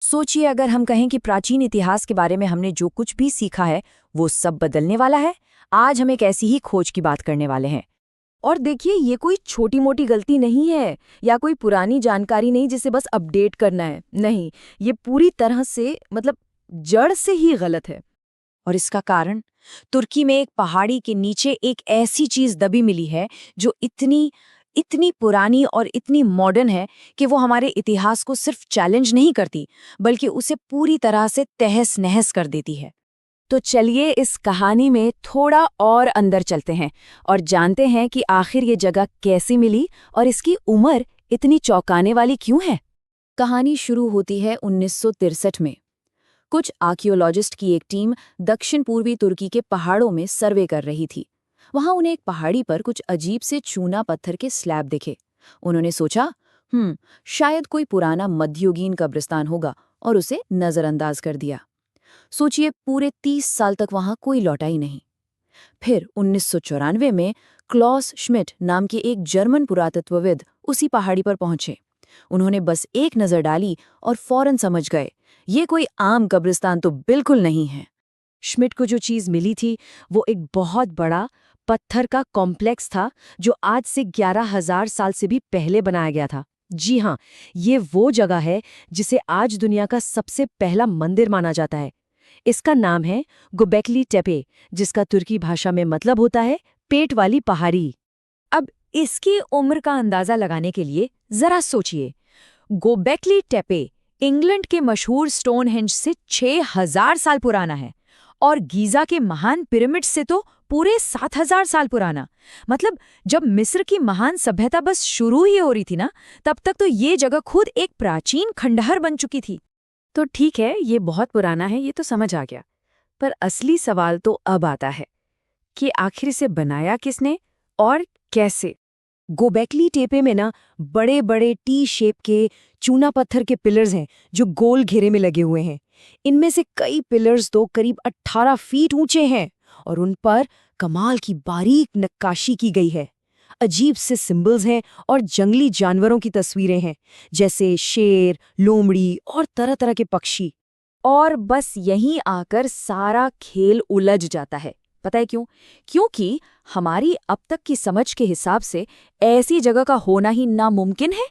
सोचिए अगर हम कहें कि प्राचीन इतिहास के बारे में हमने जो कुछ भी सीखा है वो सब बदलने वाला है। आज हम एक ऐसी ही खोज की बात करने वाले हैं। और देखिए, ये कोई छोटी मोटी गलती नहीं है या कोई पुरानी जानकारी नहीं जिसे बस अपडेट करना है। नहीं, ये पूरी तरह से जड़ से ही गलत है। और इसका कारण तुर्की में एक पहाड़ी के नीचे एक ऐसी चीज दबी मिली है जो इतनी इतनी पुरानी और इतनी मॉडर्न है कि वो हमारे इतिहास को सिर्फ चैलेंज नहीं करती बल्कि उसे पूरी तरह से तहस नहस कर देती है। तो चलिए इस कहानी में थोड़ा और अंदर चलते हैं और जानते हैं कि आखिर ये जगह कैसी मिली और इसकी उम्र इतनी चौंकाने वाली क्यों है। कहानी शुरू होती है 1963 में। कुछ आर्कियोलॉजिस्ट की एक टीम दक्षिण पूर्वी तुर्की के पहाड़ों में सर्वे कर रही थी। वहां उन्हें एक पहाड़ी पर कुछ अजीब से चूना पत्थर के स्लैब दिखे। उन्होंने सोचा, शायद कोई पुराना मध्ययुगीन कब्रिस्तान होगा, और उसे नजरअंदाज कर दिया। सोचिए, पूरे 30 साल तक वहां कोई लौटा ही नहीं। फिर 1994 में क्लॉस श्मिट नाम के एक जर्मन पुरातत्वविद उसी पहाड़ी पर पहुंचे। उन्होंने बस एक नजर डाली और फौरन समझ गए, ये कोई आम कब्रिस्तान तो बिल्कुल नहीं है। श्मिट को जो चीज मिली थी वो एक बहुत बड़ा पत्थर का कॉम्प्लेक्स था जो आज से 11,000 साल से भी पहले बनाया गया था। जी हाँ, ये वो जगह है जिसे आज दुनिया का सबसे पहला मंदिर माना जाता है। इसका नाम है गोबेकली टेपे, जिसका तुर्की भाषा में मतलब होता है पेट वाली पहाड़ी। अब इसकी उम्र का अंदाजा लगाने के लिए जरा सोचिए। गोबेकली टेपे इंग्लैंड के मशहूर स्टोनहेंज से 6,000 साल पुराना है और गीजा के महान पिरामिड से तो पूरे 7,000 साल पुराना। मतलब जब मिस्र की महान सभ्यता बस शुरू ही हो रही थी ना, तब तक तो ये जगह खुद एक प्राचीन खंडहर बन चुकी थी। तो ठीक है, ये बहुत पुराना है, ये तो समझ आ गया। पर असली सवाल तो अब आता है कि आखिर इसे बनाया किसने और कैसे। गोबेकली टेपे में ना बड़े बड़े टी शेप के चूना पत्थर के पिलर्स हैं जो गोल घेरे में लगे हुए हैं। इनमें से कई पिलर्स तो करीब 18 फीट ऊंचे हैं और उन पर कमाल की बारीक नक्काशी की गई है। अजीब से सिंबल्स हैं और जंगली जानवरों की तस्वीरें हैं, जैसे शेर, लोमड़ी और तरह तरह के पक्षी। और बस यहीं आकर सारा खेल उलझ जाता है। पता है क्यों? क्योंकि हमारी अब तक की समझ के हिसाब से ऐसी जगह का होना ही नामुमकिन है।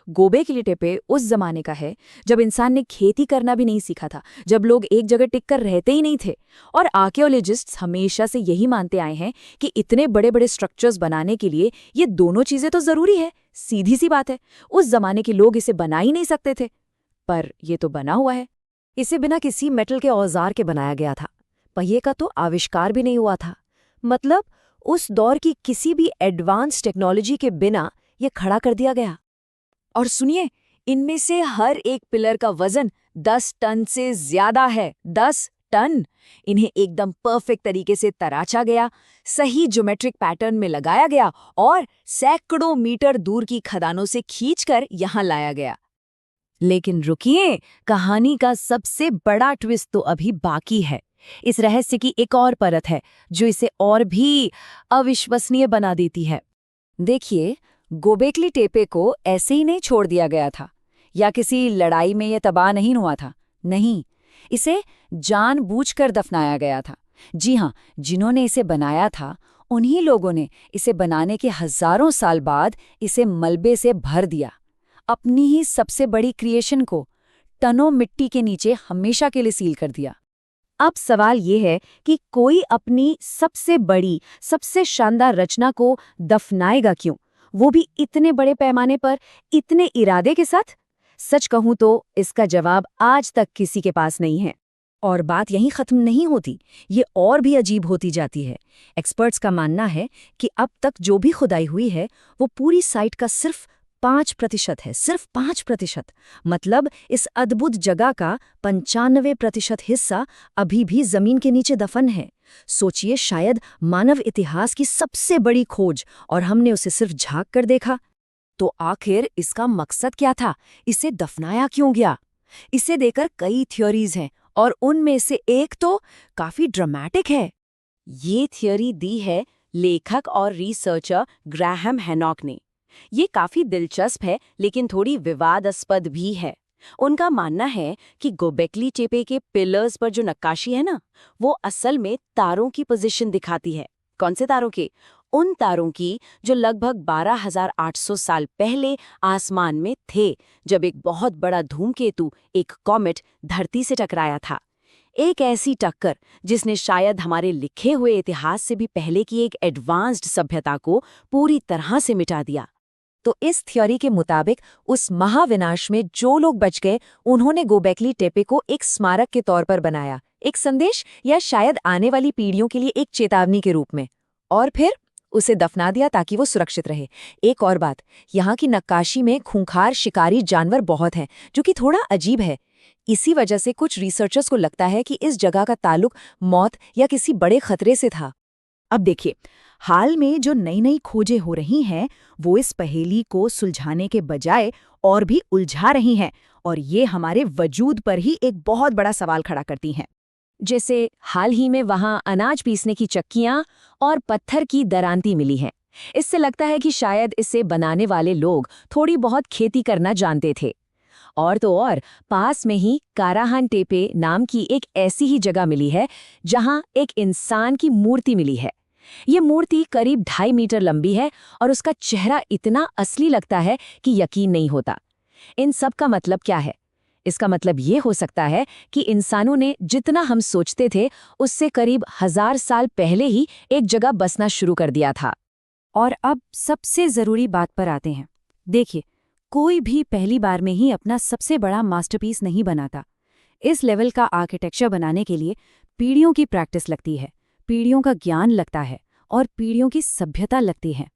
गोबेकली टेपे उस जमाने का है जब इंसान ने खेती करना भी नहीं सीखा था, जब लोग एक जगह टिक कर रहते ही नहीं थे। और आर्कियोलॉजिस्ट्स हमेशा से यही मानते आए हैं कि इतने बड़े बड़े स्ट्रक्चर्स बनाने के लिए ये दोनों चीजें तो जरूरी है। सीधी सी बात है, उस जमाने के लोग इसे बना ही नहीं सकते थे, पर ये तो बना हुआ है। इसे बिना किसी मेटल के औजार के बनाया गया था। पहिए का तो आविष्कार भी नहीं हुआ था। मतलब उस दौर की किसी भी एडवांस टेक्नोलॉजी के बिना ये खड़ा कर दिया गया। और सुनिए, इनमें से हर एक पिलर का वजन 10 टन से ज्यादा है। 10 टन! इन्हें एकदम परफेक्ट तरीके से तराचा गया, सही ज्योमेट्रिक पैटर्न में लगाया गया और सैकड़ों मीटर दूर की खदानों से खींचकर यहां लाया गया। लेकिन रुकिए, कहानी का सबसे बड़ा ट्विस्ट तो अभी बाकी है। इस रहस्य की एक और परत है जो इसे और भी अविश्वसनीय बना देती है। देखिए, गोबेकली टेपे को ऐसे ही नहीं छोड़ दिया गया था या किसी लड़ाई में ये तबाह नहीं हुआ था। नहीं, इसे जानबूझकर दफनाया गया था। जी हाँ, जिन्होंने इसे बनाया था उन्हीं लोगों ने इसे बनाने के हजारों साल बाद इसे मलबे से भर दिया। अपनी ही सबसे बड़ी क्रिएशन को टनों मिट्टी के नीचे हमेशा के लिए सील कर दिया। अब सवाल ये है कि कोई अपनी सबसे बड़ी, सबसे शानदार रचना को दफनाएगा क्यों, वो भी इतने बड़े पैमाने पर, इतने इरादे के साथ? सच कहूं तो इसका जवाब आज तक किसी के पास नहीं है। और बात यहीं खत्म नहीं होती, ये और भी अजीब होती जाती है। एक्सपर्ट्स का मानना है कि अब तक जो भी खुदाई हुई है वो पूरी साइट का सिर्फ 5% है। सिर्फ 5%। मतलब इस अद्भुत जगह का 95% हिस्सा अभी भी जमीन के नीचे दफन है। सोचिए, शायद मानव इतिहास की सबसे बड़ी खोज, और हमने उसे सिर्फ झांक कर देखा। तो आखिर इसका मकसद क्या था? इसे दफनाया क्यों गया? इसे देकर कई थ्योरीज हैं और उनमें से एक तो काफी ड्रामेटिक है। ये थ्योरी दी है लेखक और रिसर्चर ग्राहम हैनॉक ने। ये काफी दिलचस्प है लेकिन थोड़ी विवादास्पद भी है। उनका मानना है कि गोबेकली टेपे के पिलर्स पर जो नक्काशी है ना, वो असल में तारों की पोजीशन दिखाती है। कौन से तारों के? उन तारों की जो लगभग 12,800 साल पहले आसमान में थे, जब एक बहुत बड़ा धूमकेतु, एक कॉमेट, धरती से टकराया था। एक ऐसी टक्कर जिसने शायद हमारे लिखे हुए इतिहास से भी पहले की एक एडवांस्ड सभ्यता को पूरी तरह से मिटा दिया। तो इस थ्योरी के मुताबिक उस महाविनाश में जो लोग बच गए, उन्होंने गोबेकली टेपे को एक स्मारक के तौर पर बनाया, एक संदेश या शायद आने वाली पीढ़ियों के लिए एक चेतावनी के रूप में, और फिर उसे दफना दिया ताकि वो सुरक्षित रहे। एक और बात, यहाँ की नक्काशी में खूंखार शिकारी जानवर बहुत हैं, जो कि थोड़ा अजीब है। इसी वजह से कुछ रिसर्चर्स को लगता है कि इस जगह का ताल्लुक मौत या किसी बड़े खतरे से था। अब देखिए, हाल में जो नई नई खोजें हो रही हैं वो इस पहेली को सुलझाने के बजाय और भी उलझा रही हैं, और ये हमारे वजूद पर ही एक बहुत बड़ा सवाल खड़ा करती हैं। जैसे हाल ही में वहां अनाज पीसने की चक्कियां और पत्थर की दरांती मिली हैं। इससे लगता है कि शायद इसे बनाने वाले लोग थोड़ी बहुत खेती करना जानते थे। और तो और, पास में ही काराहान टेपे नाम की एक ऐसी ही जगह मिली है जहां एक इंसान की मूर्ति मिली है। ये मूर्ति करीब 2.5 मीटर लंबी है और उसका चेहरा इतना असली लगता है कि यकीन नहीं होता। इन सब का मतलब क्या है? इसका मतलब ये हो सकता है कि इंसानों ने जितना हम सोचते थे उससे करीब 1000 साल पहले ही एक जगह बसना शुरू कर दिया था। और अब सबसे ज़रूरी बात पर आते हैं। देखिए, कोई भी पहली बार में ही अपना सबसे बड़ा मास्टरपीस नहीं बनाता। इस लेवल का आर्किटेक्चर बनाने के लिए पीढ़ियों की प्रैक्टिस लगती है, पीढ़ियों का ज्ञान लगता है और पीढ़ियों की सभ्यता लगती है।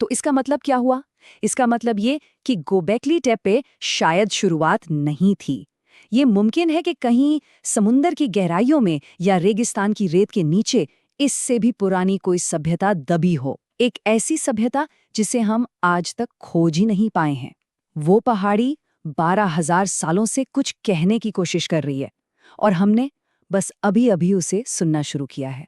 तो इसका मतलब क्या हुआ? इसका मतलब ये कि गोबेकली टेपे शायद शुरुआत नहीं थी। ये मुमकिन है कि कहीं समुंदर की गहराइयों में या रेगिस्तान की रेत के नीचे इससे भी पुरानी कोई सभ्यता दबी हो, एक ऐसी सभ्यता जिसे हम आज तक खोज ही नहीं पाए हैं। वो पहाड़ी 12,000 सालों से कुछ कहने की कोशिश कर रही है और हमने बस अभी-अभी उसे सुनना शुरू किया है।